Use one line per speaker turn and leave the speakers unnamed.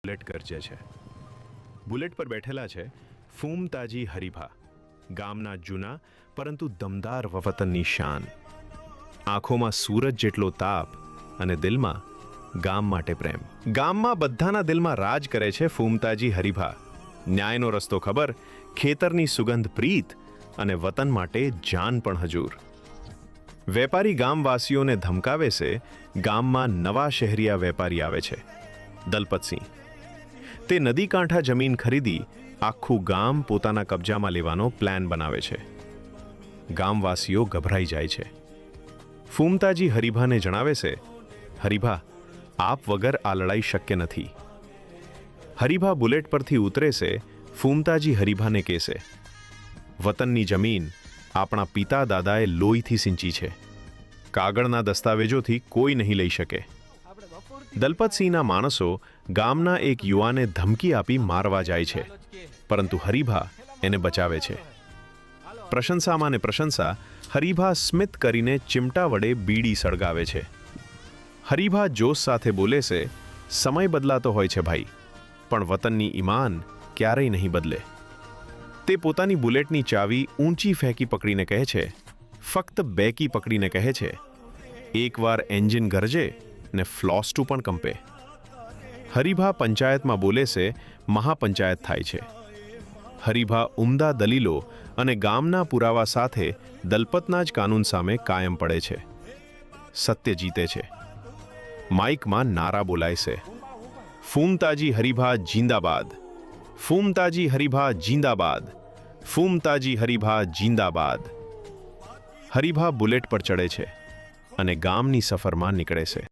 Bullet ગરજે છે. Bullet પર બેઠેલા છે ફૂમતાજી હરીભા, ગામના જૂના પરંતુ દમદાર વતનની શાન. આંખોમાં સૂરજ જેટલો તાપ અને દિલમાં ગામ માટે પ્રેમ. ગામમાં બધાના દિલમાં રાજ કરે છે ફૂમતાજી હરીભા. ન્યાયનો રસ્તો ખબર, ખેતરની સુગંધ પ્રીત અને વતન માટે જાન પણ હજૂર. વેપારી ગામવાસીઓને ધમકાવે છે, ગામમાં નવા શહેરિયા વેપારી આવે છે, દલપતસિંહ. તે નદી કાંઠા જમીન ખરીદી આખું ગામ પોતાના કબજામાં લેવાનો પ્લાન બનાવે છે. ગામવાસીઓ ગભરાઈ જાય છે. ફૂમતાજી હરીભાને જણાવે છે, હરીભા, આપ વગર આ લડાઈ શક્ય નથી. હરીભા બુલેટ પરથી ઉતરે છે, ફૂમતાજી હરીભાને કહેશે, વતનની જમીન આપણા પિતા દાદાએ લોહીથી સિંચી છે. કાગળના દસ્તાવેજોથી કોઈ નહીં લઈ શકે. દલપતસિંહના માણસો ગામના એક યુવાને ધમકી આપી મારવા જાય છે, પરંતુ હરીભા એને બચાવે છે. પ્રશંસામાં ને પ્રશંસા, હરીભા સ્મિત કરીને ચિમટા વડે બીડી સળગાવે છે. હરીભા જોશ સાથે બોલે છે, સમય બદલાતો હોય છે ભાઈ, પણ વતનની ઈમાન ક્યારેય નહીં બદલે. તે પોતાની બુલેટની ચાવી ઊંચી ફેંકી પકડીને કહે છે, ફક્ત બેકી પકડીને કહે છે, એકવાર એન્જિન ગરજે ને ફ્લોસ્ટું પણ કંપે. હરીભા પંચાયતમાં બોલે છે, મહાપંચાયત થાય છે. હરીભા ઉમદા દલીલો અને ગામના પુરાવા સાથે દલપતના જ કાનૂન સામે કાયમ પડે છે. સત્ય જીતે છે. માઇકમાં નારા બોલાય છે, ફૂમતાજી હરીભા જિંદાબાદ, ફૂમતાજી હરીભા જિંદાબાદ, ફૂમતાજી હરીભા જિંદાબાદ. હરીભા બુલેટ પર ચડે છે અને ગામની સફરમાં નીકળે છે.